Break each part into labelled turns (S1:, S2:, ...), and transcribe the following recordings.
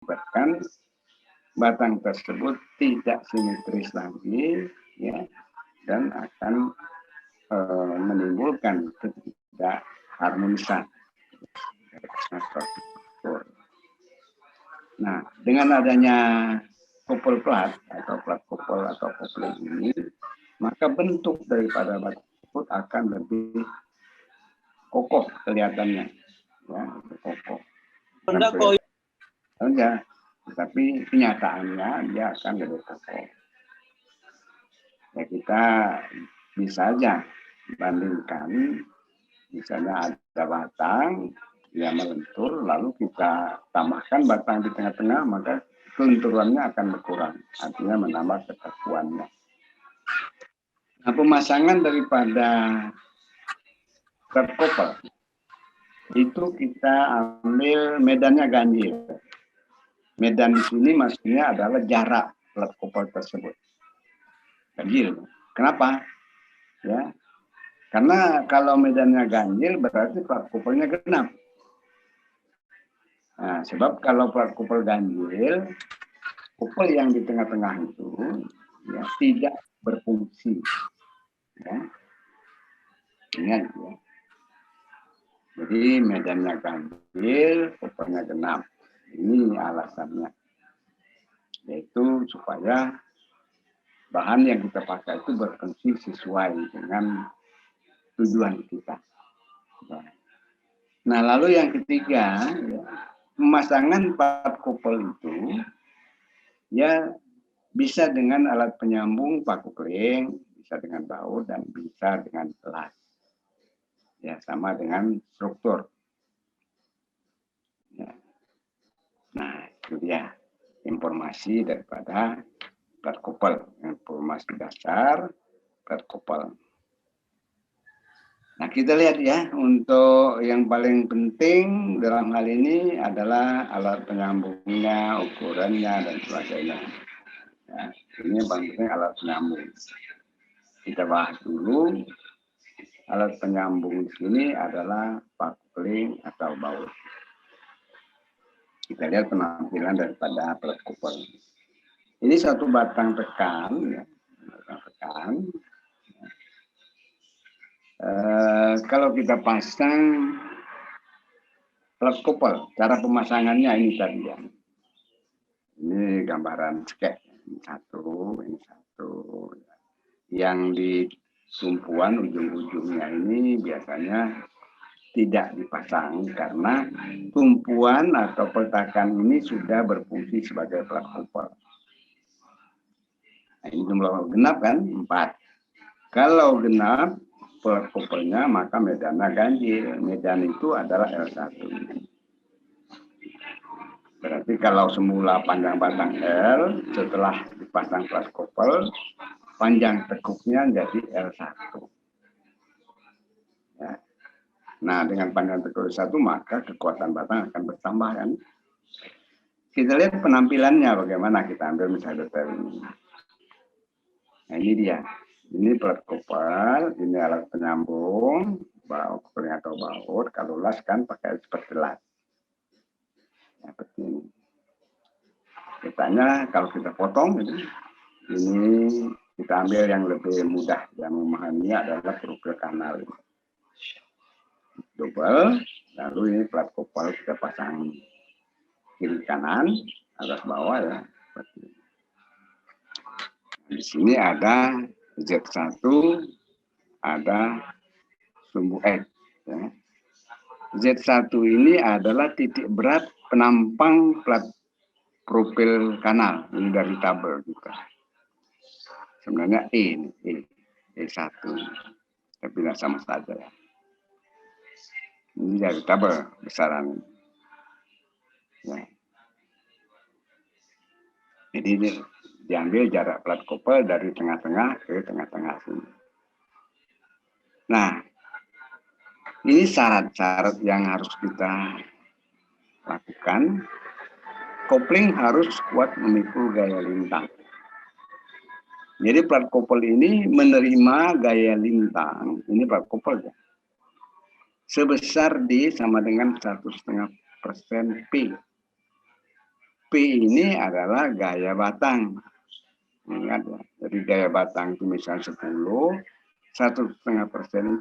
S1: mengakibatkan batang tersebut tidak simetris lagi, ya, dan akan menimbulkan ketidakharmonisan. Nah, dengan adanya couple plat atau plat couple atau kopling ini, maka bentuk daripada batang tersebut akan lebih kokoh kelihatannya, ya, kokoh. Enggak, tetapi kenyataannya dia akan lebih kokoh. Ya, kita bisa aja bandingkan, misalnya ada batang yang melentur, lalu kita tambahkan batang di tengah-tengah, maka kelenturannya akan berkurang, artinya menambah kekakuannya. Nah, pemasangan daripada plat couple itu kita ambil medannya ganjil. Medan di sini maksudnya adalah jarak plat couple tersebut. Ganjil. Kenapa? Ya, karena kalau medannya ganjil berarti plat couple-nya genap. Nah, sebab kalau plat couple ganjil, couple yang di tengah-tengah itu ya, tidak berfungsi. Ya. Ingat ya. Jadi medannya ganjil, couple-nya genap. Ini alasannya. Yaitu supaya bahan yang kita pakai itu berfungsi sesuai dengan tujuan kita. Nah, lalu yang ketiga, ya, pemasangan plat couple itu ya bisa dengan alat penyambung paku kering, bisa dengan baut, dan bisa dengan las. Ya, sama dengan struktur. Ya. Nah, itu dia informasi daripada plat couple, informasi dasar plat couple. Nah, kita lihat ya, untuk yang paling penting dalam hal ini adalah alat penyambungnya, ukurannya, dan sebagainya. Ya, ini paling penting alat penyambung. Kita bahas dulu, alat penyambung di sini adalah paku kering atau baut. Kita lihat penampilan daripada plat couple. Ini satu batang tekan, ya, batang tekan. Kalau kita pasang plat couple, cara pemasangannya ini tadi ya. Ini gambaran sketch, ini satu. Yang di tumpuan ujung-ujungnya ini biasanya tidak dipasang karena tumpuan atau peletakan ini sudah berfungsi sebagai plat couple. Nah, ini jumlah genap kan 4. Kalau genap plat couple-nya maka medannya ganjil. Medan itu adalah L1. Berarti kalau semula panjang batang L, setelah dipasang plat couple, panjang tekuknya jadi L1. Ya. Nah, dengan panjang tekuk L1 maka kekuatan batang akan bertambah kan. Kita lihat penampilannya bagaimana, kita ambil misalnya detail ini. Nah, ini dia. Ini plat couple, ini alat penyambung, baut atau baut. Kalau las kan pakai seperti las. Ya, seperti ini. Kitanya kalau kita potong, ini kita ambil yang lebih mudah, yang memahami adalah profil kanal. Double, lalu ini plat couple kita pasang kiri kanan, atas bawah ya. Seperti ini. Di sini ada Z1, ada sumbu X. Ya. Z1 ini adalah titik berat penampang plat profil kanal. Ini dari tabel kita. Sebenarnya E1. Tapi tidak sama saja ya. Ini dari tabel besaran. Ya. Jadi ini diambil jarak plat couple dari tengah-tengah ke tengah-tengah sini. Nah, ini syarat-syarat yang harus kita lakukan. Kopling harus kuat memikul gaya lintang. Jadi plat couple ini menerima gaya lintang, ini plat couple ya, sebesar D sama dengan 1,5% P. P ini adalah gaya batang. Ingat ya, jadi gaya batang itu misalnya 10, 1,5%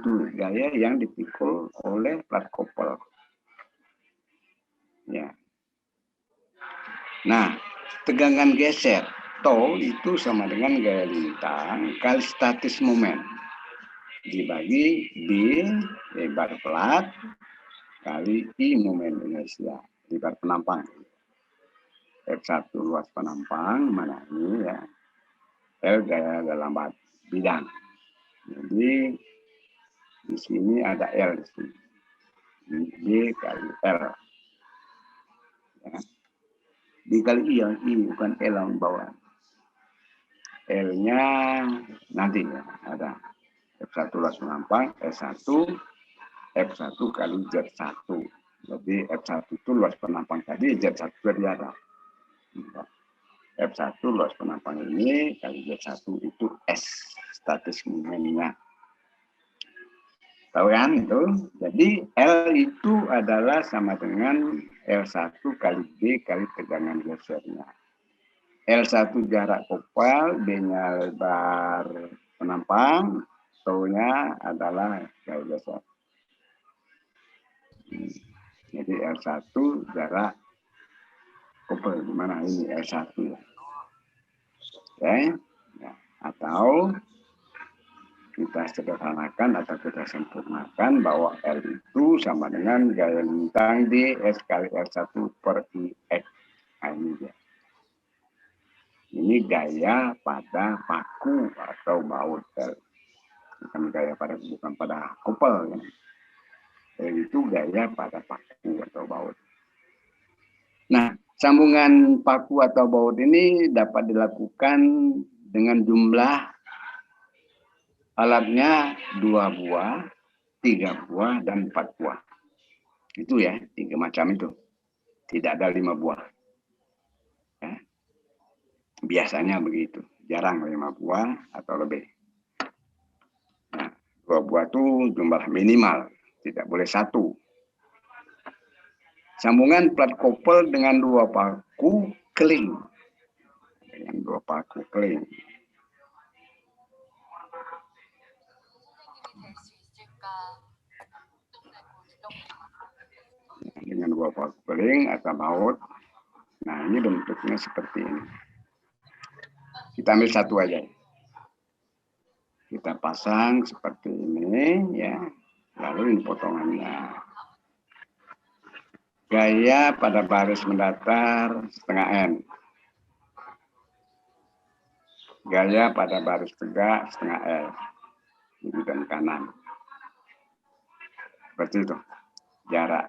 S1: itu gaya yang dipikul oleh plat kopel. Ya. Nah, tegangan geser tau itu sama dengan gaya lintang kali statis momen dibagi B lebar plat kali I momen inersia lebar penampang. F1 luas penampang, mana ini ya, L gaya dalam bidang. Jadi di sini ada L di sini. B kali L. Ya. B kali I yang I bukan L yang bawah. L-nya nanti ya ada F1 luas penampang, S1, F1 kali Z1. Jadi F1 itu luas penampang tadi, Z1 berjarak. F1 luas penampang ini kali Z1 itu S, statis momennya. Tahu kan itu? Jadi L itu adalah sama dengan L1 kali B kali tegangan gesernya. L1 jarak kopel, B-nya lebar penampang, T-nya adalah gaya geser. Jadi L1 jarak kopel, di mana ini L1 ya. Oke, ya. Atau kita sederhanakan atau kita sempurnakan bahwa L itu sama dengan gaya lintang D S kali L1 per IX. Nah, ini dia. Ini gaya pada paku atau baut L. Bukan gaya pada, bukan pada kopel. Ya. L itu gaya pada paku atau baut. Nah, sambungan paku atau baut ini dapat dilakukan dengan jumlah alatnya 2 buah, 3 buah, dan 4 buah. Itu ya, 3 macam itu. Tidak ada 5 buah. Ya. Biasanya begitu. Jarang 5 buah atau lebih. Nah, 2 buah itu jumlah minimal. Tidak boleh 1. Sambungan plat kopel dengan 2 paku keling. Dengan 2 paku keling. Dengan 2 paku keling atau baut. Nah, ini bentuknya seperti ini. Kita ambil satu aja. Kita pasang seperti ini, ya. Lalu ini potongannya. Gaya pada baris mendatar setengah N. Gaya pada baris tegak setengah L. Kiri dan kanan. Seperti itu. Jarak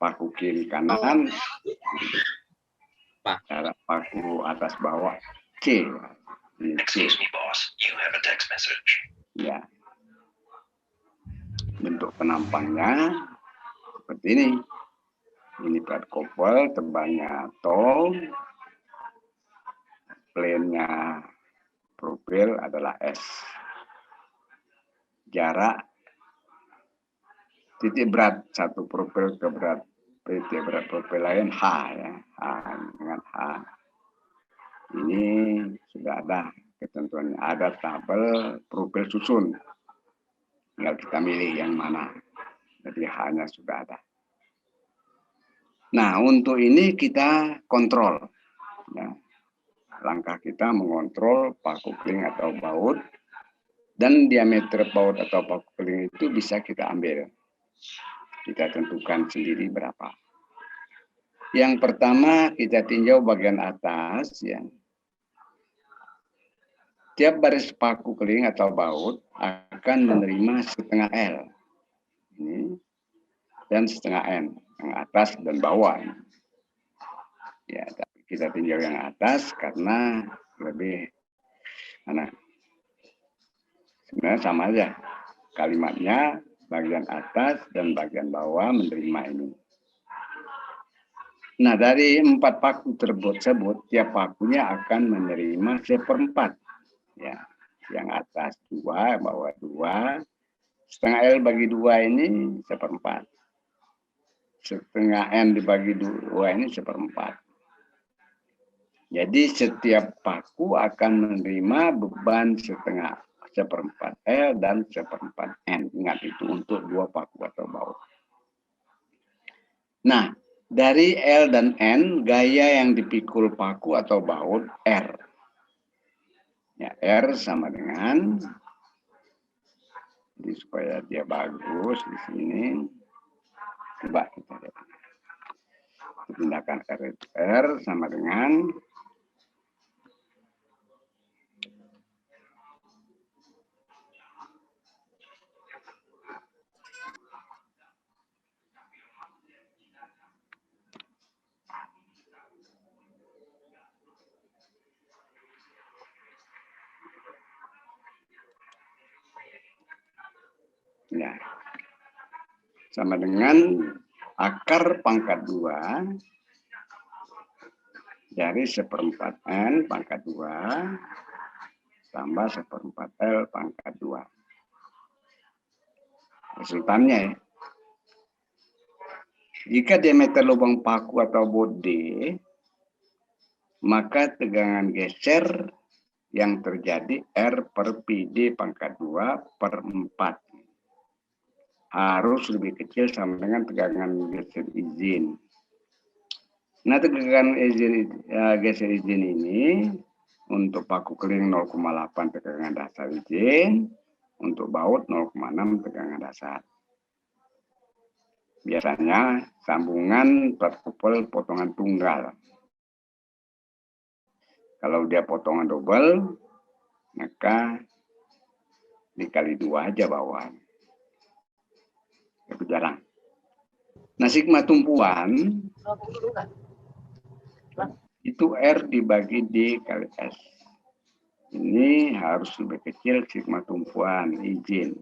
S1: paku kiri kanan. Jarak paku atas bawah C. Excuse me, boss. You have a text message. Ya. Bentuk penampangnya seperti ini. Ini plat kopel, tebalnya tol, plane-nya profil adalah S. Jarak titik berat satu profil ke berat titik berat profil lain H ya. H dengan H. Ini sudah ada ketentuannya. Ada tabel profil susun. Tinggal kita milih yang mana. Jadi H-nya sudah ada. Nah, untuk ini kita kontrol. Ya. Langkah kita mengontrol paku keling atau baut. Dan diameter baut atau paku keling itu bisa kita ambil. Kita tentukan sendiri berapa. Yang pertama kita tinjau bagian atas. Ya. Tiap baris paku keling atau baut akan menerima setengah L. Ini. Dan setengah N. Yang atas dan bawah. Ya, tapi kita tinjau yang atas karena lebih mana? Sebenarnya sama aja. Kalimatnya bagian atas dan bagian bawah menerima ini. Nah, dari 4 paku tersebut, tiap pakunya akan menerima 1/4. Ya, yang atas 2, bawah 2. Setengah L bagi 2 ini 1/4. Setengah N dibagi 2 ini 1/4. Jadi setiap paku akan menerima beban seperempat L dan seperempat N. Ingat itu untuk dua paku atau baut. Nah, dari L dan N, gaya yang dipikul paku atau baut R. Ya, R sama dengan, jadi supaya dia bagus di sini, coba kita lihat. Pindahkan R sama dengan ya, sama dengan akar pangkat 2 dari seperempat N pangkat 2 tambah seperempat L pangkat 2. Resultannya ya. Jika diameter lubang paku atau baut D, maka tegangan geser yang terjadi R per PD pangkat 2 per 4. Harus lebih kecil sama dengan tegangan geser izin. Nah, tegangan geser izin ini untuk paku keliling 0,8 tegangan dasar izin, untuk baut 0,6 tegangan dasar. Biasanya sambungan plat kupol potongan tunggal. Kalau dia potongan double, maka dikali 2 aja bawah. Itu jarang. Nah, sigma tumpuan itu R dibagi D kali S. Ini harus lebih kecil sigma tumpuan izin.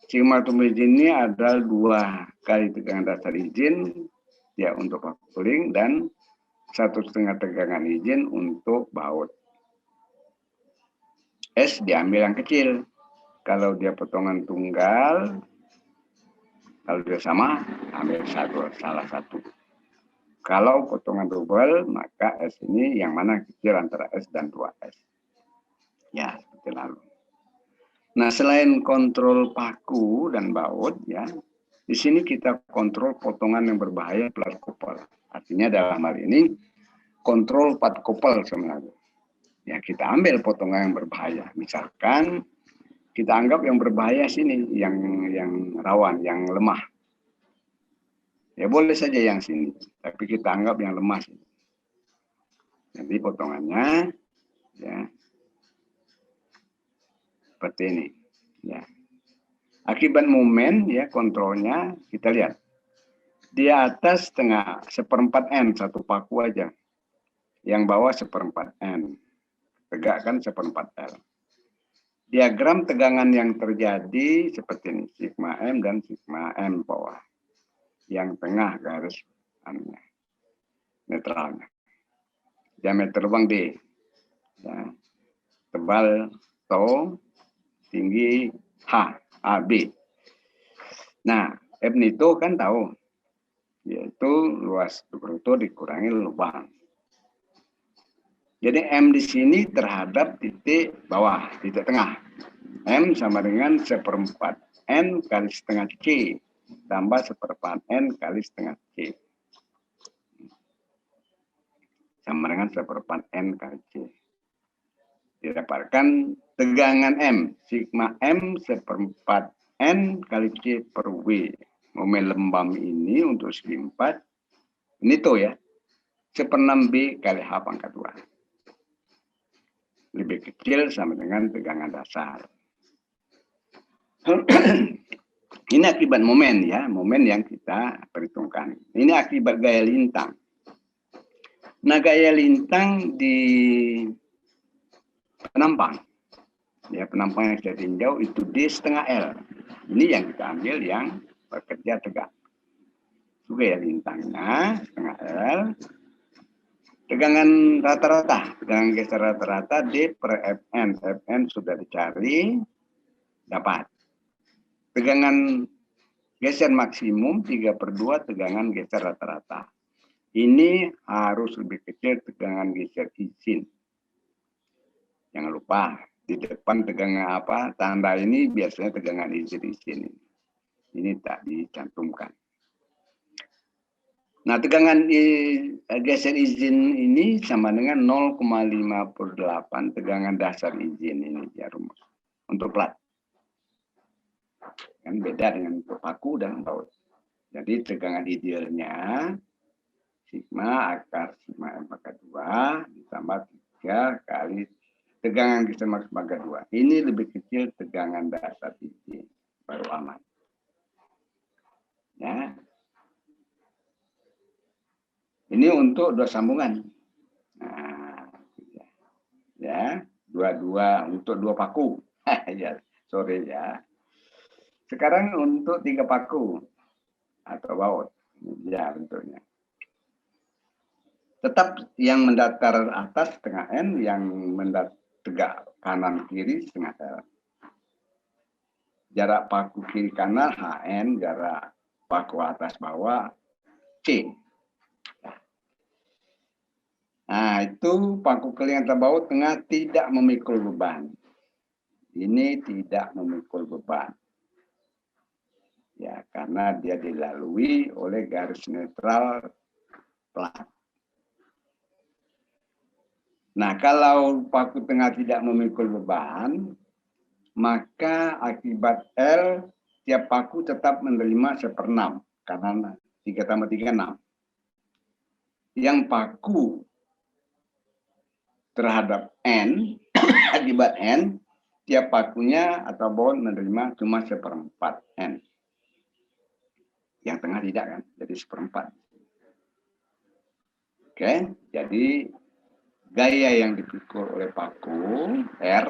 S1: Sigma tumpuan izin ini adalah 2 kali tegangan dasar izin ya untuk paku keliling dan 1,5 tegangan izin untuk baut. S diambil yang kecil. Kalau dia potongan tunggal, kalau dia sama, ambil salah satu. Kalau potongan double, maka S ini yang mana kecil antara S dan 2S. Ya, seperti lalu. Nah, selain kontrol paku dan baut, ya, di sini kita kontrol potongan yang berbahaya plat kupol. Artinya dalam hal ini, kontrol plat kupol sebenarnya. Ya, kita ambil potongan yang berbahaya. Misalkan, kita anggap yang berbahaya sini, yang rawan, yang lemah. Ya boleh saja yang sini, tapi kita anggap yang lemah. Jadi potongannya ya seperti ini. Ya. Akibat momen ya kontrolnya kita lihat di atas seperempat N satu paku aja, yang bawah seperempat N, tegakkan seperempat L. Diagram tegangan yang terjadi seperti ini, sigma M dan sigma M bawah. Yang tengah garis netralnya. Diameter lubang D. Ya. Tebal tau, tinggi H, AB. Nah, M itu kan tahu, yaitu luas bruto dikurangi lubang. Jadi M di sini terhadap titik bawah, titik tengah. M sama dengan seperempat N kali setengah C. Tambah seperempat N kali setengah C. Sama dengan seperempat N kali C. Didapatkan tegangan M. Sigma M seperempat N kali C per W. Momen lembam ini untuk segi 4. Ini tuh ya. 1/6 B kali H pangkat 2. Lebih kecil sama dengan tegangan dasar. Ini akibat momen ya, momen yang kita perhitungkan. Ini akibat gaya lintang. Nah, gaya lintang di penampang. Ya, penampang yang saya tinjau itu D setengah L. Ini yang kita ambil yang bekerja tegak. Itu gaya lintangnya setengah L. Tegangan rata-rata, tegangan geser rata-rata D per Fn. Fn sudah dicari, dapat. Tegangan geser maksimum 3/2 tegangan geser rata-rata. Ini harus lebih kecil tegangan geser izin. Jangan lupa, di depan tegangan apa, tanda ini biasanya tegangan izin. Ini tak dicantumkan. Nah, tegangan geser izin ini sama dengan 0,58 tegangan dasar izin ini ya rumus. Untuk plat. Kan beda dengan untuk paku dan baut. Jadi tegangan idealnya sigma akar sigma M pangkat 2 ditambah 3 kali tegangan geser maksimal pangkat 2. Ini lebih kecil tegangan dasar izin. Baru aman. Ya. Ini untuk dua sambungan. Nah, ya, dua untuk dua paku. Ya, sorry ya. Sekarang untuk 3 paku atau baut. Ya, bentuknya. Tetap yang mendatar atas setengah N, yang mendatar tegak kanan kiri setengah L. Jarak paku kiri kanan HN, jarak paku atas bawah C. Nah, itu paku keling atau baut tengah tidak memikul beban. Ini tidak memikul beban. Ya, karena dia dilalui oleh garis netral plat. Nah, kalau paku tengah tidak memikul beban, maka akibat L, tiap paku tetap menerima 1/6. Karena 3 tambah 3, 6. Yang paku terhadap N, akibat N, tiap pakunya atau baut menerima cuma 1/4 N. Yang tengah tidak kan, jadi 1/4. Oke, jadi gaya yang dipikul oleh paku R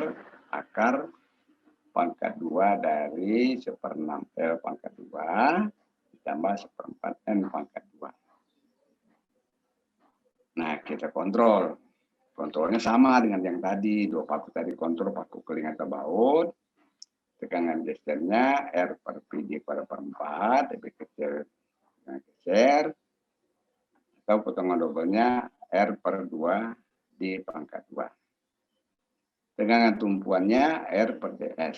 S1: akar pangkat 2 dari 1/6 L pangkat 2 ditambah 1/4 N pangkat 2. Nah, kita kontrol. Kontrolnya sama dengan yang tadi. Dua paku tadi kontrol paku keling atau baut. Tegangan gesernya R per P D per 4, lebih kecil dengan geser. Atau potongan dobelnya R per 2 D pangkat 2. Tegangan tumpuannya R per DS.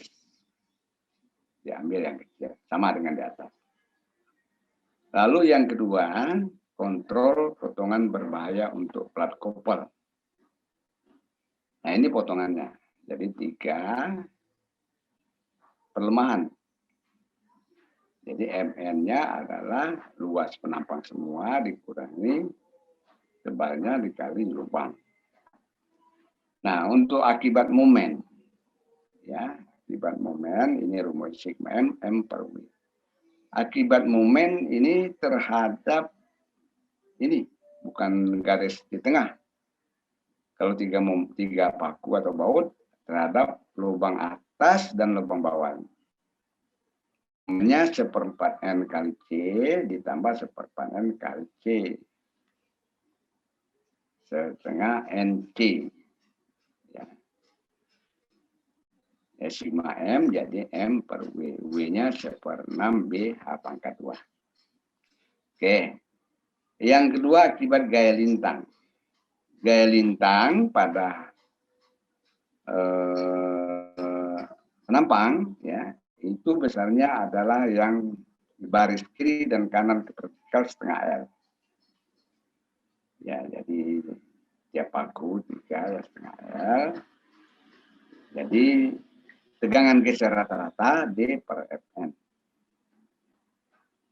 S1: Diambil yang kecil, sama dengan di atas. Lalu yang kedua, kontrol potongan berbahaya untuk plat koper. Nah, ini potongannya. Jadi 3 perlemahan. Jadi MN-nya adalah luas penampang semua dikurangi tebalnya dikali lubang. Nah, untuk akibat momen, ya, akibat momen ini rumus sigma M, M per W. Akibat momen ini terhadap ini, bukan garis di tengah. Kalau 3 paku atau baut terhadap lubang atas dan lubang bawah. Momennya 1/4 N kali C ditambah 1/4 N kali C. Setengah NC. Ya. Sigma M jadi M per W. W-nya 1/6 BH pangkat 2. Oke. Yang kedua akibat gaya lintang. Gaya lintang pada penampang ya, itu besarnya adalah yang baris kiri dan kanan vertikal setengah L. Ya, jadi tiap paku 3 ya setengah L. Jadi tegangan geser rata-rata D per Fn.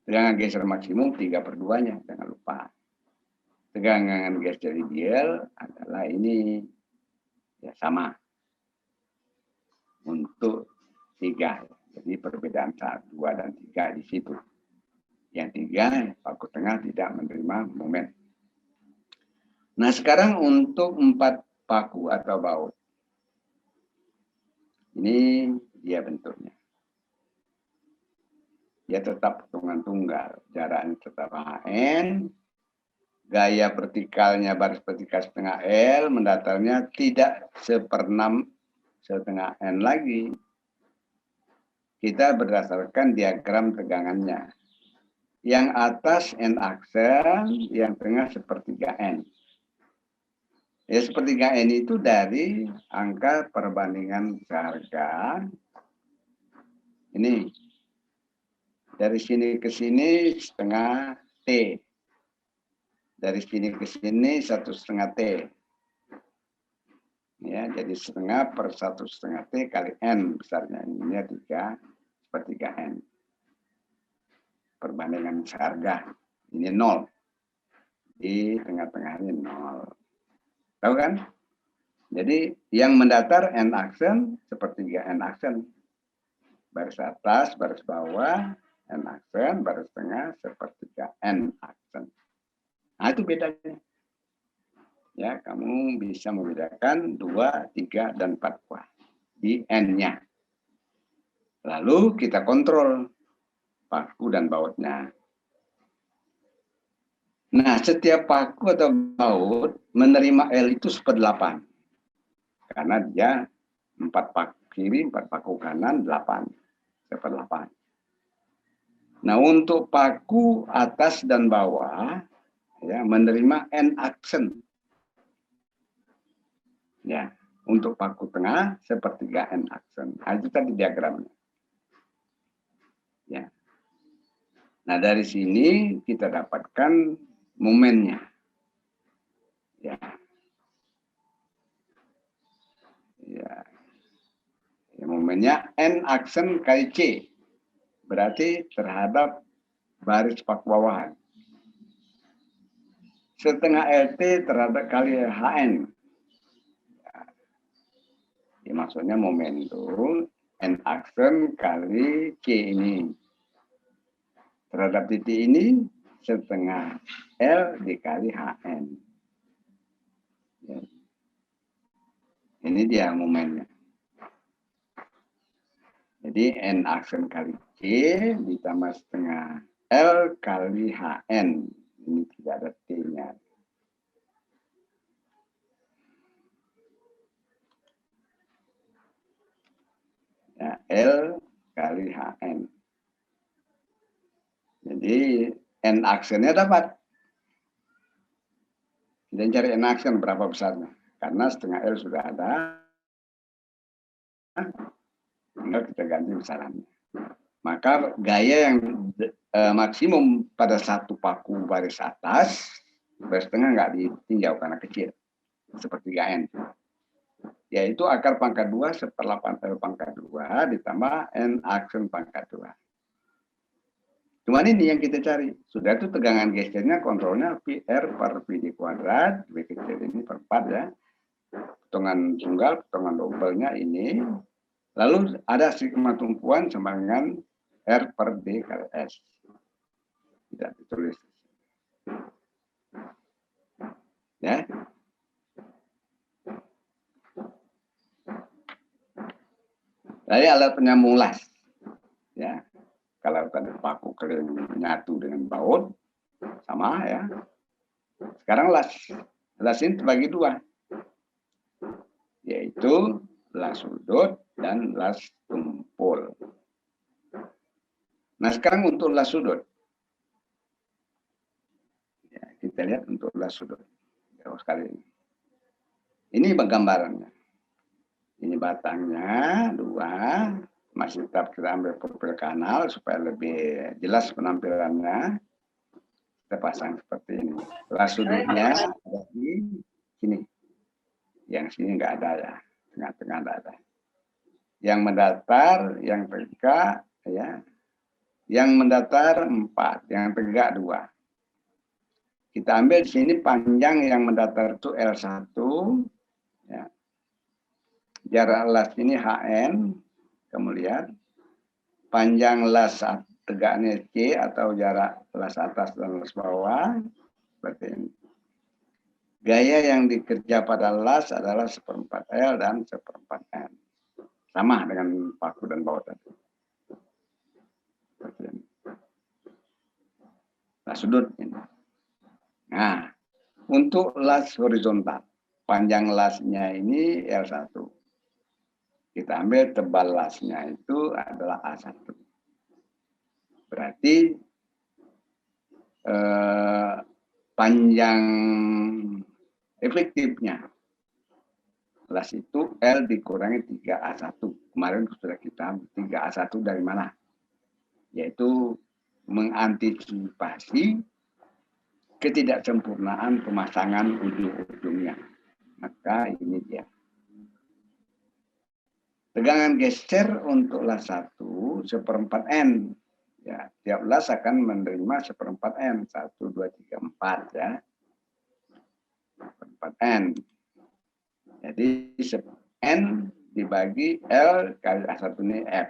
S1: Tegangan geser maksimum 3/2-nya, jangan lupa. Tegangan geser ideal adalah ini ya sama untuk 3. Jadi perbedaan 1, 2, dan 3 di situ. Yang 3 paku tengah tidak menerima momen. Nah, sekarang untuk 4 paku atau baut. Ini dia bentuknya. Dia tetap potongan tunggal. Jaraknya tetap HN. Gaya vertikalnya baris vertikal setengah L. Mendatarnya tidak 1/6 setengah N lagi. Kita berdasarkan diagram tegangannya. Yang atas N aksen, yang tengah sepertiga N. Ya, sepertiga N itu dari angka perbandingan seharga. Ini. Dari sini ke sini setengah T. Dari sini ke sini 1,5 T. Ya, jadi setengah per 1,5 T kali N besarnya. Ini 3/3 N. Perbandingan seharga. Ini 0. Di tengah-tengahnya 0. Tahu kan? Jadi yang mendatar N aksen, sepertiga N aksen. Baris atas, baris bawah, N aksen, baris tengah, sepertiga N aksen. Nah, itu bedanya. Ya, kamu bisa membedakan 2, 3, dan 4 buah di N-nya. Lalu kita kontrol paku dan bautnya. Nah, setiap paku atau baut menerima L itu 1/8. Karena dia 4 paku kiri, 4 paku kanan, 8. 1/8. Nah, untuk paku atas dan bawah, ya, menerima N aksen. Ya, untuk paku tengah, sepertiga N aksen. Nah, itu tadi diagramnya. Ya. Nah, dari sini kita dapatkan momennya. Ya. Ya. Ya, momennya N aksen kali C. Berarti terhadap baris paku bawahan. Setengah LT terhadap kali HN. Ya, maksudnya momentum N aksen kali C ini. Terhadap titik ini setengah L dikali HN. Ya. Ini dia momennya. Jadi N aksen kali C ditambah setengah L kali HN. Ini tidak ada T-nya. Ya, L kali HN. Jadi N aksennya dapat. Dan cari N aksen berapa besarnya. Karena setengah L sudah ada. Tinggal kita ganti besarannya. Maka gaya yang maksimum pada satu paku baris atas, baris tengah nggak ditinjau karena kecil. Seperti N. Yaitu akar pangkat 2 1/8 L pangkat 2 ditambah N aksen pangkat 2. Cuman ini yang kita cari. Sudah itu tegangan gesernya kontrolnya PR per PD kuadrat. V kecil ini per 4 ya. Potongan tunggal, potongan double-nya ini. Lalu ada sigma tumpuan sama dengan R per D kali S. Tidak ditulis. Ya. Jadi alat penyambung las. Ya. Kalau tadi paku kering menyatu dengan baut, sama ya. Sekarang las. Las ini terbagi 2. Yaitu las sudut dan las tumpul. Nah, sekarang untuk las sudut. Ya, kita lihat untuk las sudut. Jauh sekali ini. Ini gambarannya. Ini batangnya 2. Masih tetap kita ambil profil kanal supaya lebih jelas penampilannya. Kita pasang seperti ini. Las sudutnya ada di sini. Yang sini nggak ada ya. Tengah-tengah nggak ada. Yang mendatar, yang tegak, ya. Yang mendatar 4, yang tegak 2. Kita ambil di sini panjang yang mendatar itu L1. Ya. Jarak las ini HN. Kamu lihat. Panjang las tegaknya C atau jarak las atas dan las bawah. Seperti ini. Gaya yang dikerja pada las adalah 1/4 L dan 1/4 N. Sama dengan paku dan baut tadi. Seperti ini. Las sudut ini. Nah, untuk las horizontal. Panjang lasnya ini L1. Kita ambil tebal lasnya itu adalah A1. Berarti panjang efektifnya. Las itu L dikurangi 3A1. Kemarin sudah kita 3A1 dari mana? Yaitu mengantisipasi ketidaksempurnaan pemasangan ujung-ujungnya. Maka ini dia. Tegangan geser untuk las 1 1/4 N. Ya, tiap las akan menerima 1/4 N. 1, 2, 3, 4 ya. 1/4 N. Jadi N dibagi L kali A1 ini F.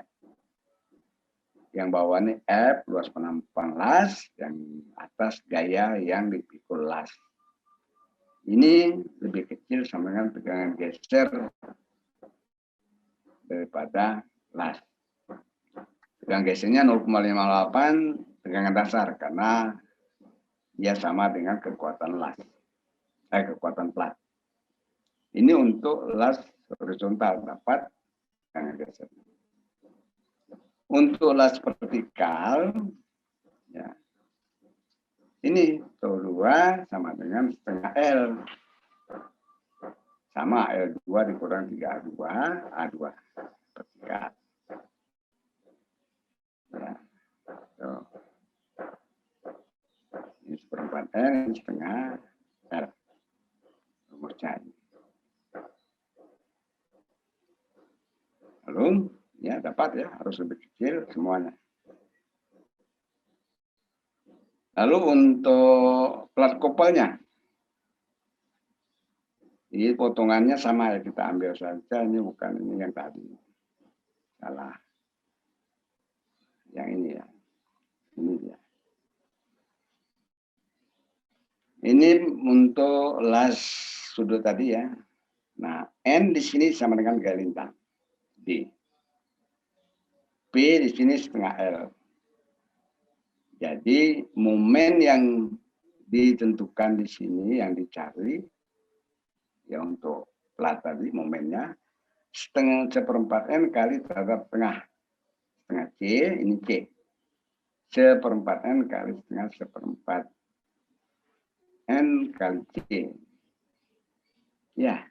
S1: Yang bawah ini F, luas penampang las, yang atas gaya yang dipikul las. Ini lebih kecil sama dengan tegangan geser daripada las. Tegangan gesernya 0,58 tegangan dasar karena dia sama dengan kekuatan las. Kekuatan plat. Ini untuk las horizontal dapat tegangan geser. Untuk las vertikal, ya, ini tau2 sama dengan setengah L. Sama L2 dikurang 3A2, A2 vertikal. Ya. Ini 1/4 L, ini setengah L. Rumusnya ini. Lalu, ya dapat ya, harus lebih kecil semuanya. Lalu untuk plat kopelnya, ini potongannya sama ya, kita ambil saja, ini bukan ini yang tadi. Salah. Yang ini ya. Ini dia. Ini untuk las sudut tadi ya. Nah, N di sini sama dengan gaya lintang. D. P di sini setengah L. Jadi momen yang ditentukan di sini yang dicari ya untuk plat tadi momennya setengah 1/4 N kali terhadap setengah C, ini C. 1/4 N kali setengah 1/4 N kali C. Ya.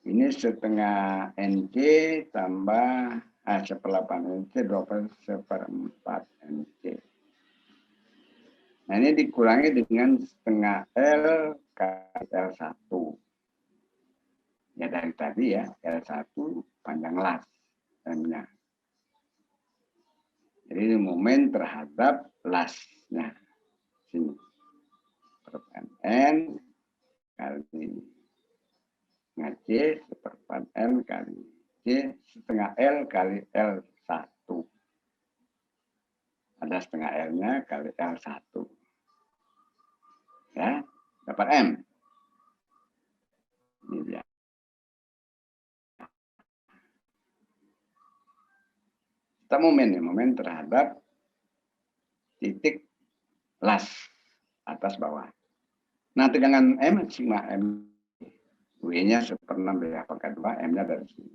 S1: Ini setengah NC tambah 1/8 NC 1/4 NC. Nah ini dikurangi dengan setengah L kali L1. Ya dari tadi ya, L1 panjang las M-nya. Jadi ini momen terhadap lasnya. Sini. Per N kali setengah C 1/4 N kali C setengah L kali L1. Ada setengah L-nya kali L1. Ya, dapat M. Ini dia. Kita momen ya, momen terhadap titik las atas bawah. Nah, tegangan M, sigma M. W-nya 1/6 pangkat 2, M-nya dari sini.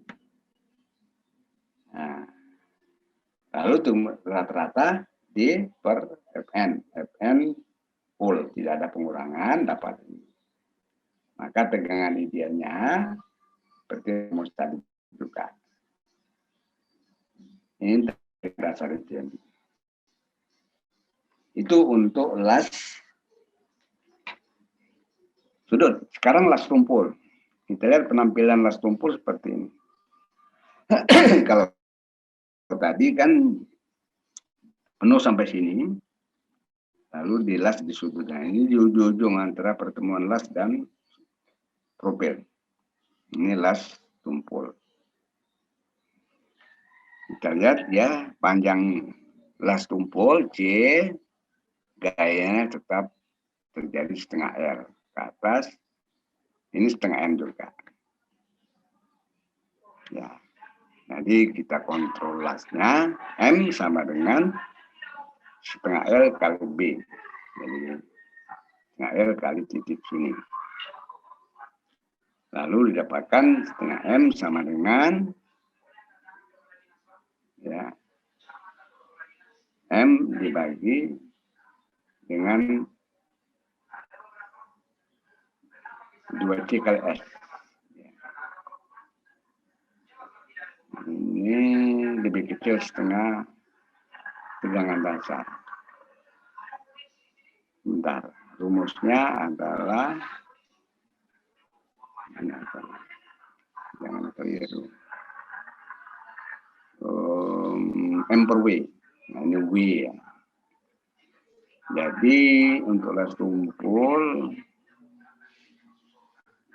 S1: Nah, lalu rata-rata D per Fn. Fn full, tidak ada pengurangan, dapat ini. Maka tegangan idealnya seperti tadi juga. Ini dasar ideal. Itu untuk las sudut. Sekarang las tumpul. Kita lihat penampilan las tumpul seperti ini. Kalau tadi kan penuh sampai sini, lalu dilas di sudutnya. Ini di ujung-ujung antara pertemuan las dan profil. Ini las tumpul. Kita lihat ya, panjang las tumpul C, gayanya tetap terjadi setengah R ke atas. Ini setengah N juga. Ya. Jadi kita kontrol lasnya, M sama dengan setengah L kali B. Jadi setengah L kali titik sini. Lalu didapatkan setengah M sama dengan ya, M dibagi dengan 2C kali S. Ini lebih kecil setengah tegangan dasar. Bentar, rumusnya adalah jangan keliru. M per W. Nah, ini W ya. Jadi untuk las tumpul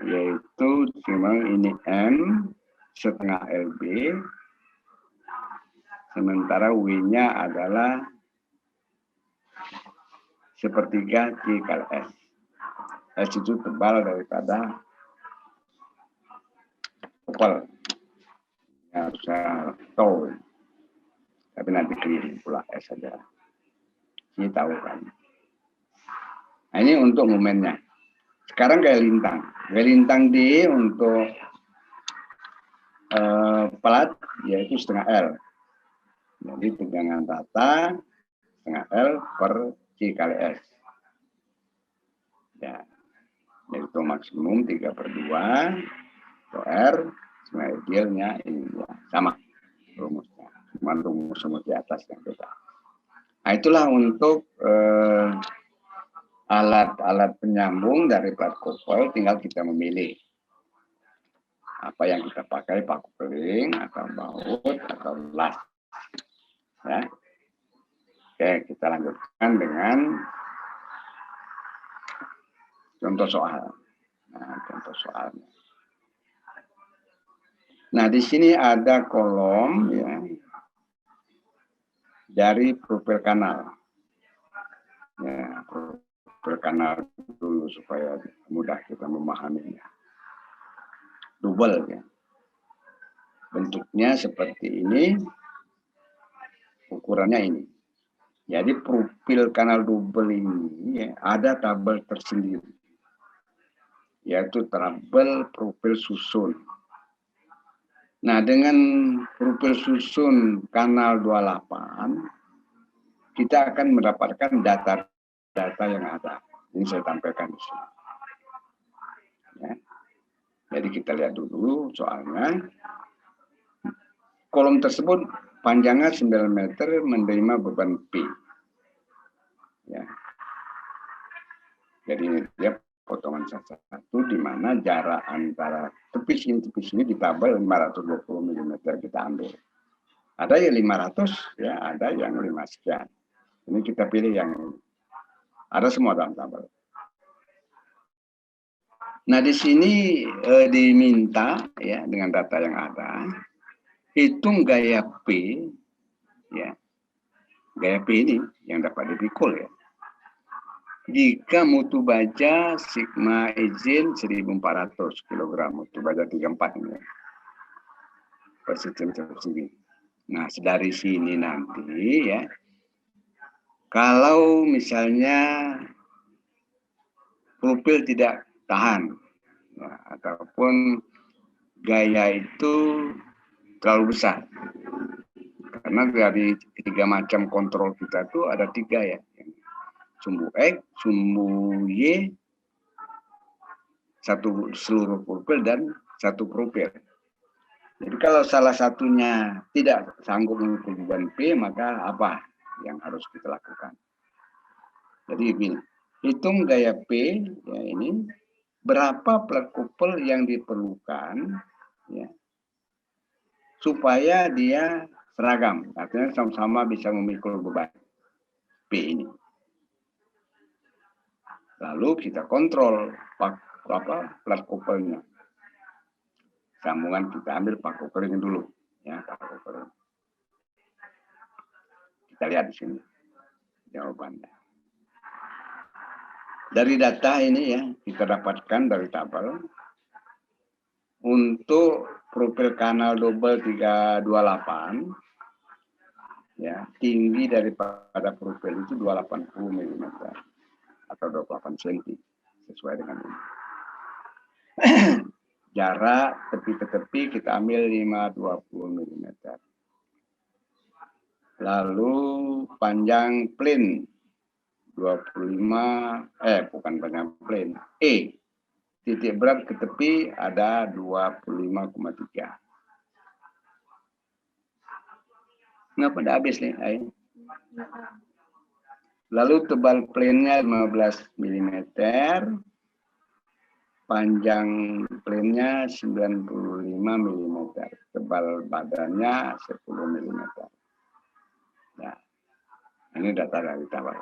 S1: yaitu cuma ini M setengah LB, sementara W-nya adalah sepertiga C kali S. S itu tebal daripada kopel. Harusnya tahu, tapi nanti keliru pula S saja. Ini tahu kan. Nah, ini untuk momennya. Sekarang gaya lintang. Gaya lintang D untuk pelat yaitu setengah L. Jadi tegangan rata setengah L per C kali S. Ya, yaitu maksimum 3/2 atau R. Setengah idealnya ini ya, sama rumusnya. Cuma rumus di atas yang beda. Nah, itulah untuk alat-alat penyambung dari plat kopel. Tinggal kita memilih apa yang kita pakai, paku kering atau baut atau las. Ya. Oke, kita lanjutkan dengan contoh soal. Nah, contoh soalnya. Nah, di sini ada kolom ya dari profil kanal. Ya, profil kanal dulu supaya mudah kita memahaminya. Double ya. Bentuknya seperti ini, ukurannya ini. Jadi profil kanal double ini ya, ada tabel tersendiri, yaitu tabel profil susun. Nah, dengan profil susun kanal 28, kita akan mendapatkan data-data yang ada. Ini saya tampilkan di sini. Ya. Jadi kita lihat dulu soalnya. Kolom tersebut panjangnya 9 meter menerima beban P. Ya. Jadi ini dia potongan satu di mana jarak antara tepi sini di tabel 520 mm kita ambil. Ada yang 500 ya, ada yang 5 sekian. Ini kita pilih yang ada semua dalam tabel. Nah, di sini diminta ya dengan data yang ada, hitung gaya P ya. Gaya P ini yang dapat dipikul ya. Jika mutu baja sigma izin 1400 kg, mutu baja 34 ini. Per sistem tersebut. Nah, dari sini nanti ya, kalau misalnya profil tidak tahan, ya, ataupun gaya itu terlalu besar, karena dari 3 macam kontrol kita itu ada 3 ya, sumbu X, sumbu Y, satu seluruh profil dan satu profil. Jadi kalau salah satunya tidak sanggup mengukur beban P, maka apa yang harus kita lakukan? Jadi begini, hitung gaya P ya ini, berapa plat kopel yang diperlukan ya, supaya dia seragam, artinya sama-sama bisa memikul beban P ini. Lalu kita kontrol plat kopelnya. Sambungan kita ambil paku kering dulu, ya paku kering. Kita lihat di sini jawabannya. Dari data ini ya kita dapatkan dari tabel untuk profil kanal double 328 ya, tinggi daripada profil itu 280 mm atau 28 cm sesuai dengan ini. Jarak tepi ke tepi kita ambil 520 mm. Lalu panjang plane bukan panjang plane. Titik berat ke tepi ada 25,3. Nggak pada habis nih. Lalu tebal plane-nya 15 mm, panjang plane-nya 95 mm, tebal badannya 10 mm. Ya, ini data dari tabel.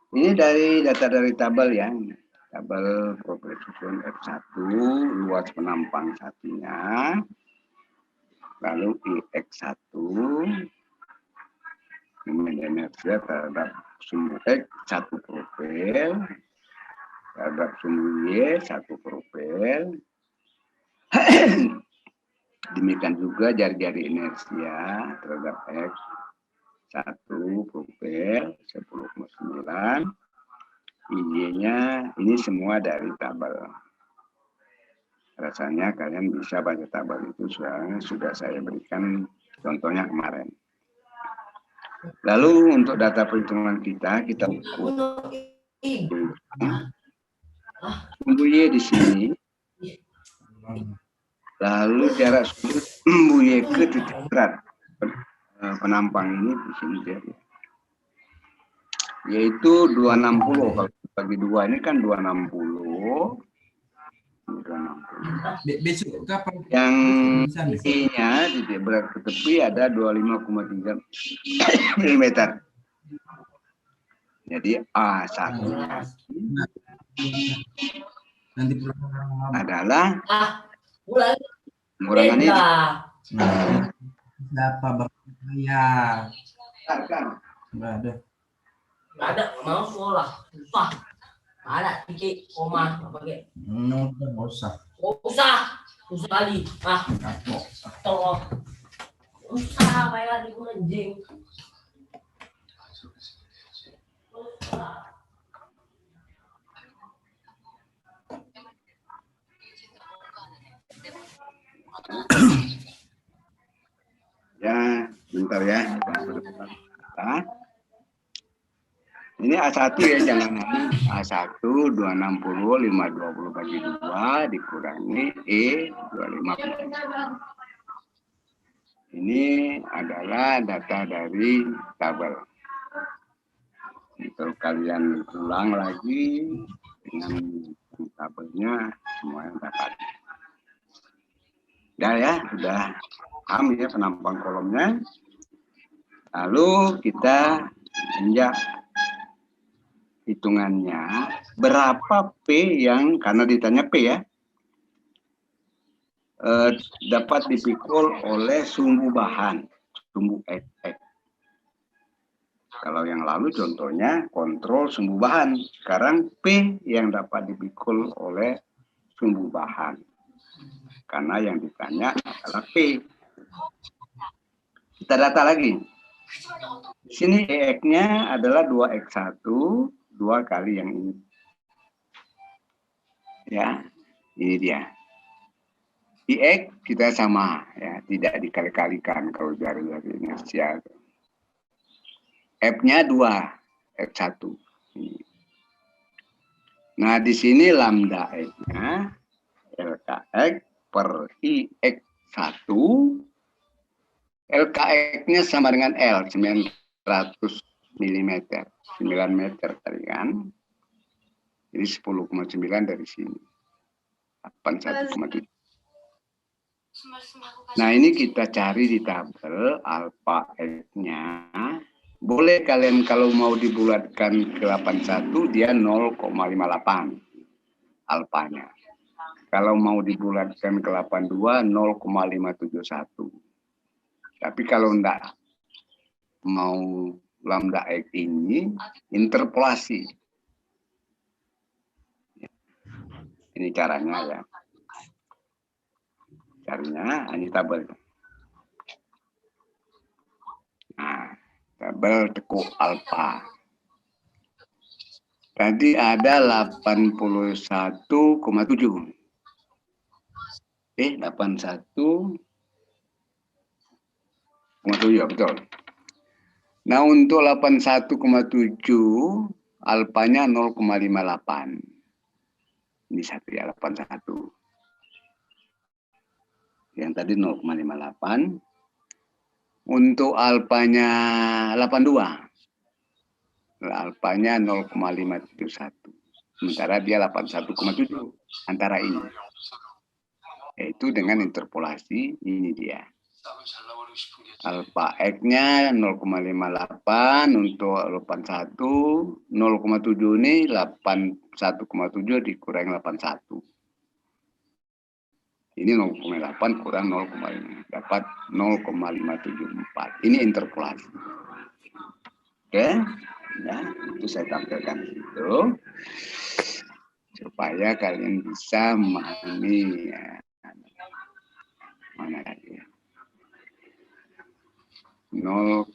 S1: Ini dari data dari tabel ya, tabel profil susun F1, luas penampang satunya, lalu IX1, inersia terhadap sumbu X satu profil, terhadap sumbu Y satu profil. Demikian juga jari-jari inersia terhadap X satu profil 10,9. IG-nya ini semua dari tabel. Rasanya kalian bisa baca tabel itu sudah saya berikan contohnya kemarin. Lalu untuk data perhitungan kita ukur sumbu Y di sini. Lalu jarak sumbu Y ke titik berat penampang ini di sini jadi, yaitu 260. Kalau bagi 2 ini kan 260.
S2: Besok kapan?
S1: Yang I-nya titik berat ke tepi ada 25,3 mm. Jadi A1
S2: nanti
S1: adalah pengurangan ini.
S2: Siapa bang? Ya.
S3: Nggak ada, mau sekolah, susah. Ada titik koma apa kayak?
S2: Nggak usah.
S3: Usah kali. Tolong. Usah bayar di anjing.
S1: Ya, bentar ya. Ini A1 ya, jangan nanti A1 260 520 bagi 2 dikurangi E 25. Ini adalah data dari tabel. Untuk kalian ulang lagi dengan tabelnya semuanya dapat. Ya, sudah paham ya penampang kolomnya. Lalu kita injak hitungannya berapa P yang, karena ditanya P ya, dapat dipikul oleh sumbu bahan, sumbu X. Kalau yang lalu contohnya kontrol sumbu bahan, sekarang P yang dapat dipikul oleh sumbu bahan, karena yang ditanya adalah P. Kita data lagi. Di sini EX-nya adalah 2X1, 2 kali yang ini. Ya, ini dia. IX kita sama, ya, tidak dikali-kalikan kalau jari-jari inersia. F-nya 2, X1. Nah, di sini lambda X-nya LKX per IX1. LKX-nya sama dengan L, 900 mm, 9 meter tadi kan. Jadi 10,9 dari sini. 81,3. Nah, ini kita cari di tabel alfa X-nya. Boleh kalian kalau mau dibulatkan ke 81, dia 0,58 alfanya. Kalau mau dibulatkan ke 82, 0,571. Tapi kalau enggak mau lambda X ini interpolasi. Ini caranya ya. Caranya ini tabel. Nah, tabel tekuk alfa. Tadi ada 81,7. 81,7 ya, betul. Nah, untuk 81,7 alfanya 0,58. Ini satu ya, 81. Yang tadi 0,58. Untuk alfanya 82. Alfanya 0,571. Sementara dia 81,7 antara ini. Yaitu dengan interpolasi ini dia. Alfa X-nya 0,58 untuk 81, 0,7 ini 81,7 dikurangi 81. Ini 0,8 kurang 0,5, dapat 0,574. Ini interpolasi. Oke, ya, itu saya tampilkan itu supaya kalian bisa memahami ya. Mana lagi ya? 0,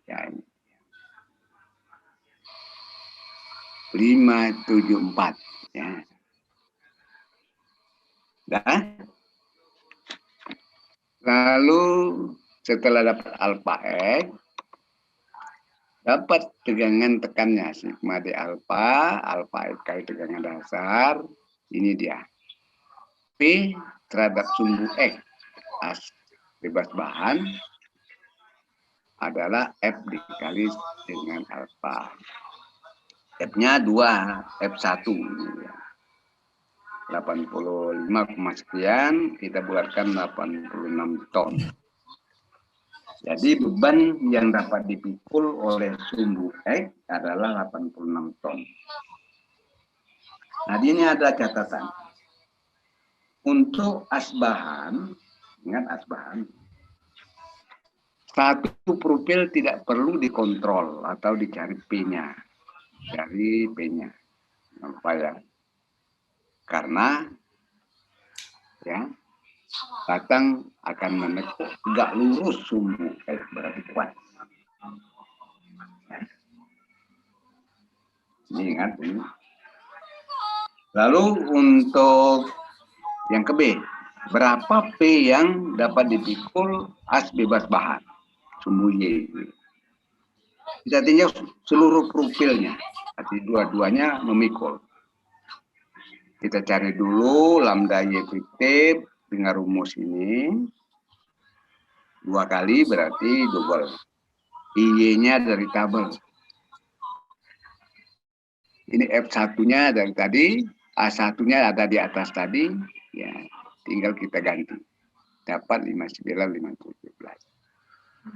S1: ya ini 574 ya. Dah. Lalu setelah dapat alfa X, dapat tegangan tekannya sigma D alfa, alfa X kali tegangan dasar, ini dia. P terhadap sumbu X as bebas bahan adalah F dikali dengan alfa. F-nya 2, F1. 85, sekian, kita bulatkan 86 ton. Jadi beban yang dapat dipikul oleh sumbu X adalah 86 ton. Nah, di ini ada catatan. Untuk as bahan, ingat as bahan, satu profil tidak perlu dikontrol atau dicari P-nya. Dari P-nya. Apa ya? Karena ya batang akan menekuk tegak lurus sumbu berarti kuat. Ini ingat ini. Lalu untuk yang ke B, berapa P yang dapat dipikul as bebas bahan sumbu Y? Kita tinjau seluruh profilnya, arti dua-duanya memikul. Kita cari dulu lambda Y fiktif dengan rumus ini. 2 kali berarti double. Y-nya dari tabel. Ini F1-nya dari tadi, A1-nya ada di atas tadi. Ya, tinggal kita ganti. Dapat 59, 517.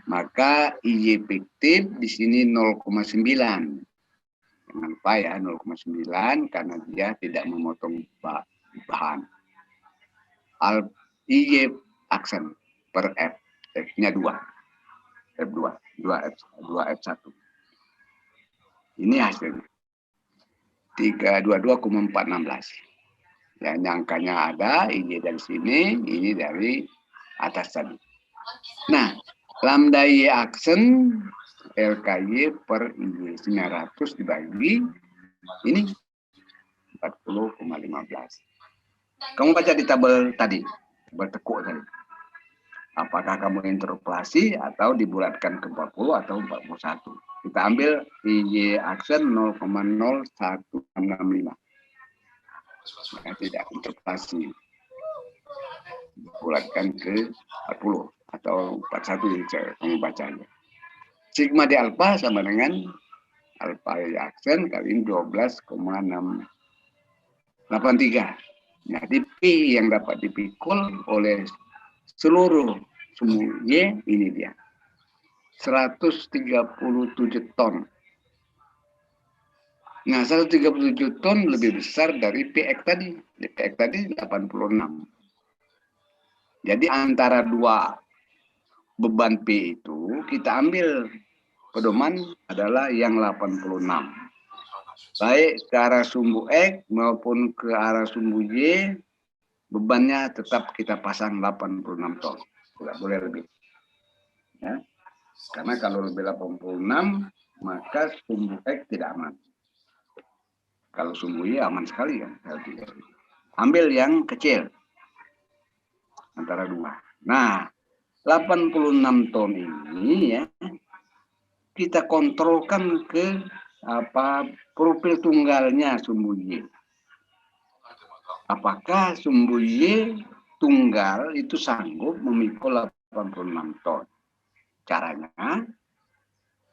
S1: Maka Y fiktif di sini 0,9. Jangan lupa ya 0,9 karena dia tidak memotong bahan. IY aksen per F, F-nya 2. F2, 2F1. Ini hasilnya. 322,416. Ya, nyangkanya ada, IY dari sini, ini dari atas tadi. Nah, lambda Y aksen LKY per IY 900 dibagi ini 40,15. Kamu baca di tabel tadi, tabel tekuk tadi. Apakah kamu interpolasi atau dibulatkan ke 40 atau 41? Kita ambil IY aksen 0,0165. Nah, tidak interpolasi. Dibulatkan ke 40 atau 41 yang kamu bacanya. Sigma D alfa sama dengan alfa Y aksen kali 12,683. Nah, di P yang dapat dipikul oleh seluruh sumbu Y ini dia. 137 ton. Nah, 137 ton lebih besar dari PX tadi. PX tadi 86. Jadi antara dua beban P itu kita ambil pedoman adalah yang 86. baik ke arah sumbu X maupun ke arah sumbu Y, bebannya tetap kita pasang 86 ton, tidak boleh lebih. Ya. Karena kalau lebih 86, maka sumbu X tidak aman. Kalau sumbu Y aman sekali kan. Ambil yang kecil, antara dua. Nah, 86 ton ini ya, kita kontrolkan ke profil tunggalnya sumbu Y. Apakah sumbu Y tunggal itu sanggup memikul 86 ton? Caranya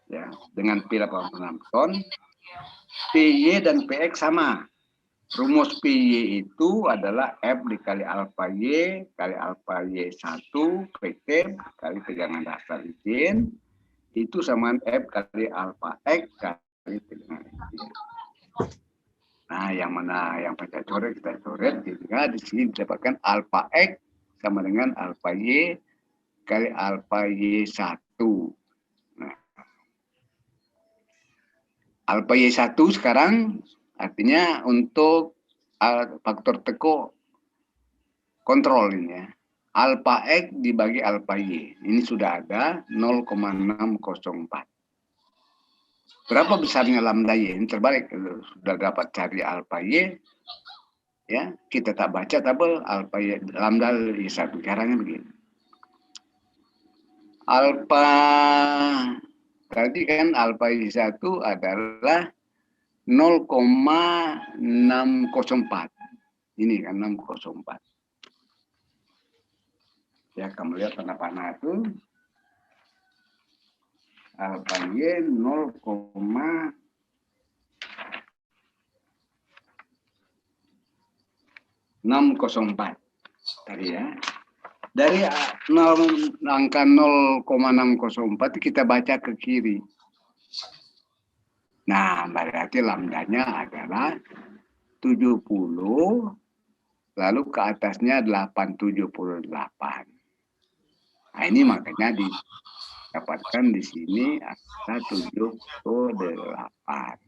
S1: ya dengan P 86 ton, PY dan PX sama. Rumus PY itu adalah F dikali alfa Y kali alfa Y1 PT kali tegangan dasar izin itu sama F kali alfa X kali tegangan izin. Nah, yang mana yang kita coret ketika di sini didapatkan alfa X sama dengan alfa Y kali alfa Y1. Nah, alfa Y1 sekarang artinya untuk faktor teko kontrol ini ya. Alfa X dibagi alfa Y. Ini sudah ada 0,604. Berapa besarnya lambda Y? Ini terbalik. Sudah dapat cari alfa Y. Ya, kita tak baca tabel alfa Y, lambda Y1. Caranya begini. Alfa tadi kan alfa Y1 adalah 0,604. Ini kan 604. Ya, kamu lihat tanda panah itu. Alfa Y 0,604 tadi ya. Dari angka 0,604 kita baca ke kiri. Nah, berarti lambdanya adalah 70, lalu ke atasnya 878. Nah, ini makanya didapatkan di sini angka 78.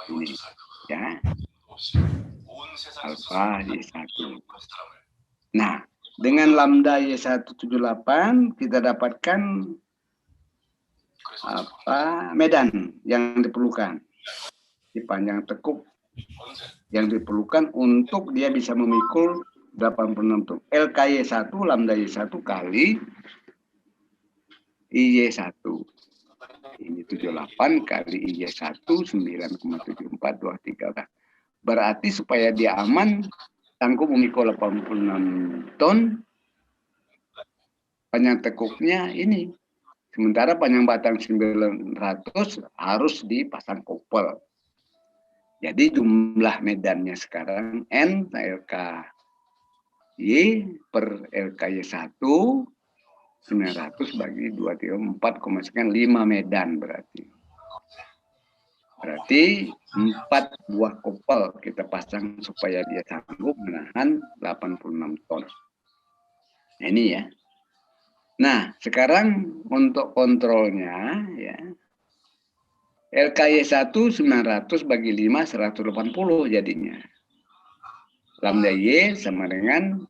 S1: Ini ya. Alfa Y1. Nah, dengan lambda Y178 kita dapatkan medan yang diperlukan di panjang tekuk yang diperlukan untuk dia bisa memikul 86 ton. LKY1 lambda Y1 kali IY1. Ini 78 kali IY1 9,7423. Berarti supaya dia aman sanggup memikul 86 ton, panjang tekuknya ini. Sementara panjang batang 900 harus dipasang kopel. Jadi jumlah medannya sekarang N LKY per LKY1 900 bagi 234, sekian 5 medan berarti. Berarti 4 buah kopel kita pasang supaya dia sanggup menahan 86 ton. Nah, ini ya. Nah, sekarang untuk kontrolnya ya. LKY1 900 bagi 5 180 jadinya. Lambda Y sama dengan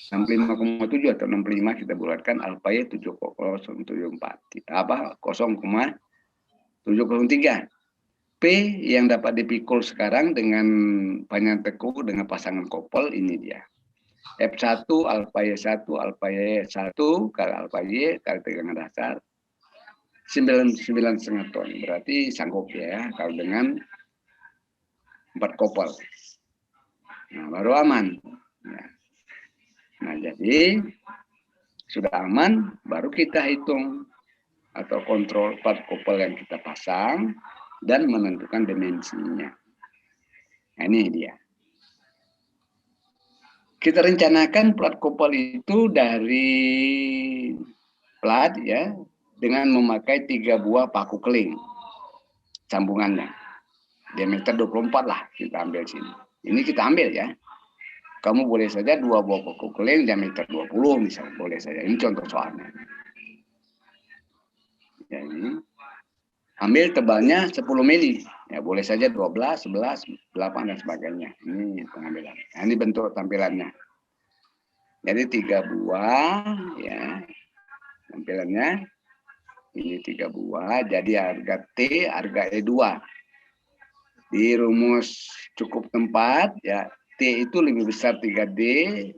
S1: 65,7 atau 65 kita bulatkan alfa Y 7,074. 0,703. P yang dapat dipikul sekarang dengan panjang tekuk dengan pasangan kopel ini dia. F1 alfa Y1 kali alfa Y kali tegangan dasar 9,5 ton. Berarti sanggup ya kalau dengan 4 kopel. Nah, baru aman. Nah, jadi sudah aman, baru kita hitung atau kontrol plat kopel yang kita pasang dan menentukan dimensinya. Nah, ini dia. Kita rencanakan plat kopel itu dari plat ya dengan memakai 3 buah paku keling sambungannya. Diameter 24 lah kita ambil sini. Ini kita ambil ya. Kamu boleh saja 2 buah paku keling diameter 20 misalnya, boleh saja. Ini contoh soalnya. Ya, ini ambil tebalnya 10 mili. Ya, boleh saja 12, 11, 8 dan sebagainya. Ini pengambilan. Nah, ini bentuk tampilannya. Jadi 3 buah ya. Tampilannya ini 3 buah. Jadi harga T, harga E2. Di rumus cukup tempat ya, T itu lebih besar 3D,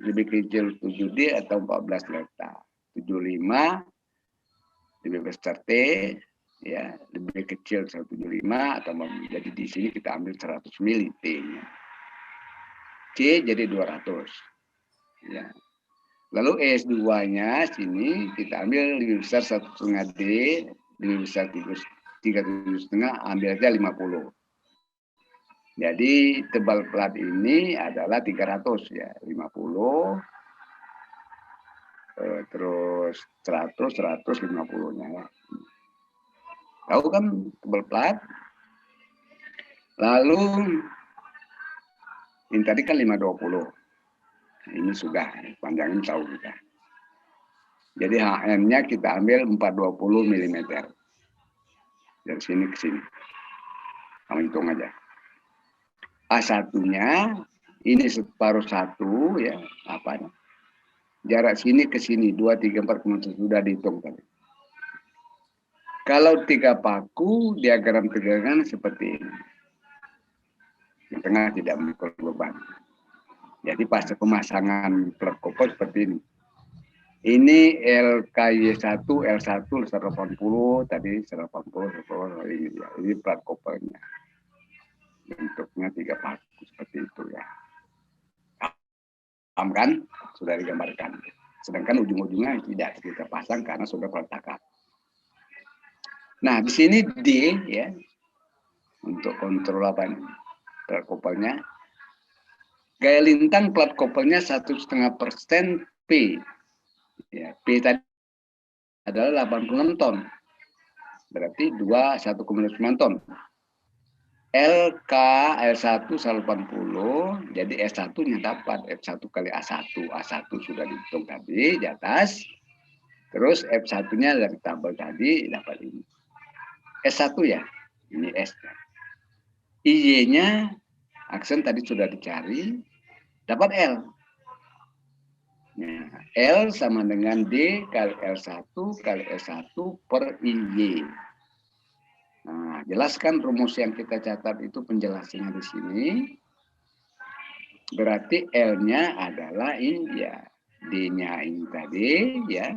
S1: lebih kecil 7D atau 14 delta. 75 lebih besar T, ya lebih kecil 175 atau jadi di sini kita ambil 100 mili T-nya. C jadi 200. Ya. Lalu ES2-nya sini kita ambil lebih besar 1,5 D, lebih besar 3,5, ambil aja 50. Jadi tebal plat ini adalah 300 ya, 50, terus 100, 150-nya ya. Tahu kan tebal plat? Lalu ini tadi kan 520. Ini sudah panjangnya tahu kita. Jadi HM-nya kita ambil 420 mm. Dari sini ke sini. Kamu hitung aja. A1-nya ini separuh 1 ya, apa? Jarak sini ke sini 2, 3, 4 sudah dihitung tadi. Kalau 3 paku diagram tegangan seperti ini. Di tengah tidak memikul beban. Jadi pas pemasangan plat koper seperti ini. Ini LKY1, L1 180 tadi 180 ini ya. Ini plat kopernya. Bentuknya 3 paku seperti itu ya. Paham kan? Sudah digambarkan. Sedangkan ujung-ujungnya tidak kita pasang karena sudah peletakan. Nah, di sini D ya. Untuk kontrol apa ini? Plat kopernya. Gaya lintang plat kopernya 1,5% P. Ya, P tadi adalah 86 ton. Berarti 1,9 ton. LK L1 180, jadi S1-nya dapat F1 kali A1. A1 sudah dihitung tadi di atas. Terus F1-nya dari tabel tadi dapat ini. S1 ya, ini S. IY-nya aksen tadi sudah dicari, dapat L. Nah, L sama dengan D kali L1 kali S1 per IY. Nah, jelaskan rumus yang kita catat itu penjelasannya di sini. Berarti L-nya adalah ini ya. D-nya ini tadi ya.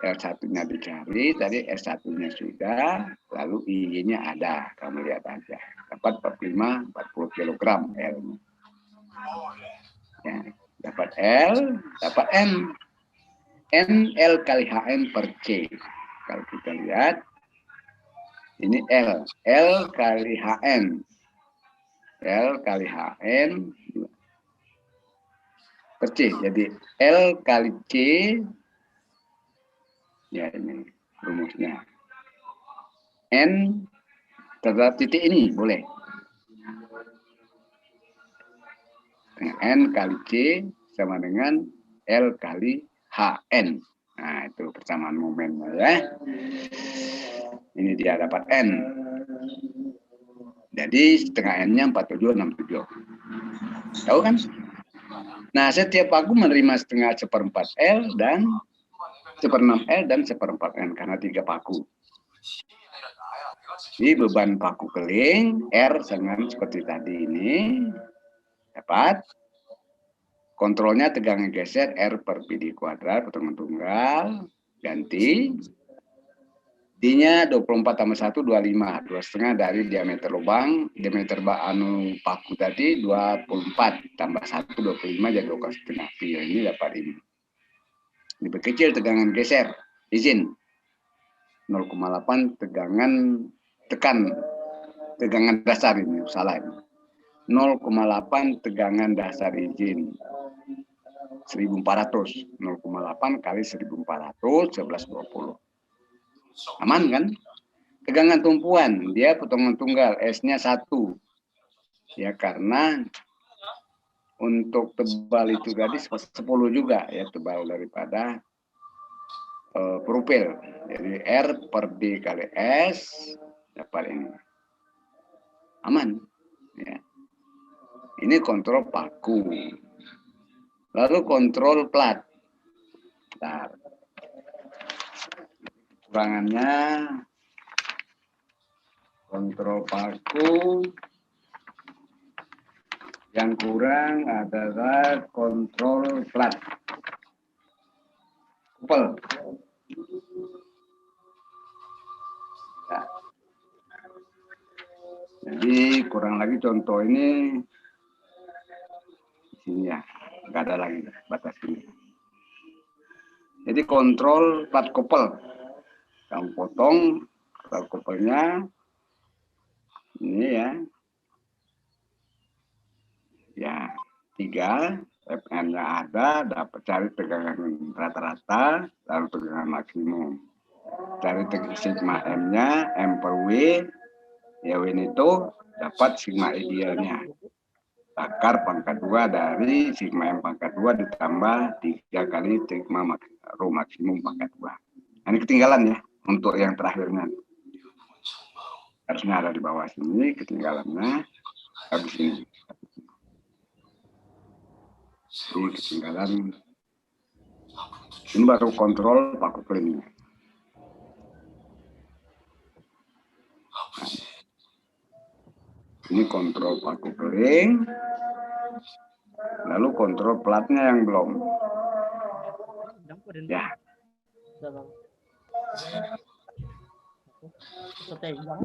S1: L1-nya dicari, tadi S1-nya sudah, lalu I-nya ada. Kamu lihat aja. Dapat 45, 40 kg L-nya. Ya, dapat L, dapat N. N L kali HN per C. Kalau kita lihat, ini L. L kali HN. L kali HN per C. Jadi L kali C. Ya ini rumusnya. N terhadap titik ini boleh. N kali C sama dengan L kali HN. Nah itu persamaan momennya ya. Ini dia dapat N. Jadi setengah N-nya 4767. Tahu kan? Nah, setiap paku menerima setengah seperempat L dan seperenam L dan seperempat N karena 3 paku. Jadi beban paku keling R dengan seperti tadi ini dapat. Kontrolnya tegangan geser R per PD kuadrat potongan tunggal ganti. D-nya 24 tambah 1, 25. 2,5 dari diameter lubang. Diameter paku tadi 24 tambah 1, 25 jadi 2,5 pi. Ini dapat ini. Lebih kecil tegangan geser. Izin. 0,8 tegangan tegangan dasar ini. Salah ini. 0,8 tegangan dasar izin. 1400. 0,8 kali 1400, 1120. Aman kan? Tegangan tumpuan, dia potongan tunggal, S-nya 1. Ya karena untuk tebal itu tadi 10 juga ya tebal daripada propel. Jadi R per D kali S dapat ini. Aman. Ya. Ini kontrol paku. Lalu kontrol plat. Bentar. Kekurangannya kontrol paku. Yang kurang adalah kontrol plat. Kupel. Ya. Jadi kurang lagi contoh ini di sini ya, nggak ada lagi batas ini. Jadi kontrol plat kopel, kamu potong plat kopelnya ini ya 3, FM-nya ada, dapat cari tegangan rata-rata, lalu tegangan maksimum. Cari sigma M-nya, M per W, ya Win itu dapat sigma idealnya. Akar pangkat 2 dari sigma M pangkat 2 ditambah 3 kali sigma rho maksimum pangkat 2. Ini ketinggalan ya untuk yang terakhirnya. Harusnya ada di bawah sini, ketinggalannya habis ini. Jadi ketinggalan. Ini baru kontrol paku kelingnya. Ini kontrol paku keling, lalu kontrol platnya yang belum. Ya.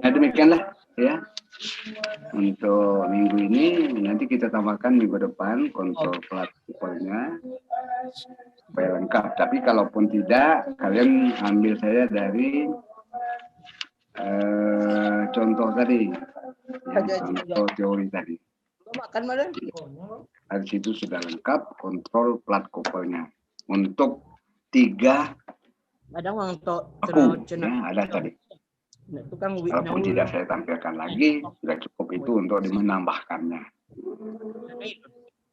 S1: Nah, demikianlah ya untuk minggu ini. Nanti kita tambahkan minggu depan kontrol plat tipenya supaya lengkap. Tapi kalaupun tidak, kalian ambil saya dari contoh tadi. Ya, contoh teori tadi. Dari situ sudah lengkap kontrol plat kopelnya untuk 3 aku ya, ada tadi. Walaupun tidak saya tampilkan lagi, sudah cukup itu untuk menambahkannya.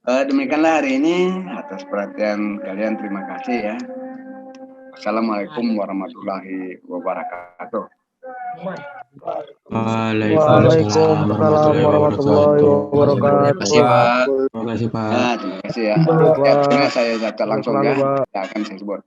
S1: Demikianlah hari ini. Atas perhatian kalian terima kasih ya. Assalamualaikum warahmatullahi wabarakatuh.
S4: Waalaikumsalam warahmatullahi wabarakatuh.
S1: Terima kasih Pak. Terima kasih ya. Saya catat langsung ya. Tidak akan saya sebut.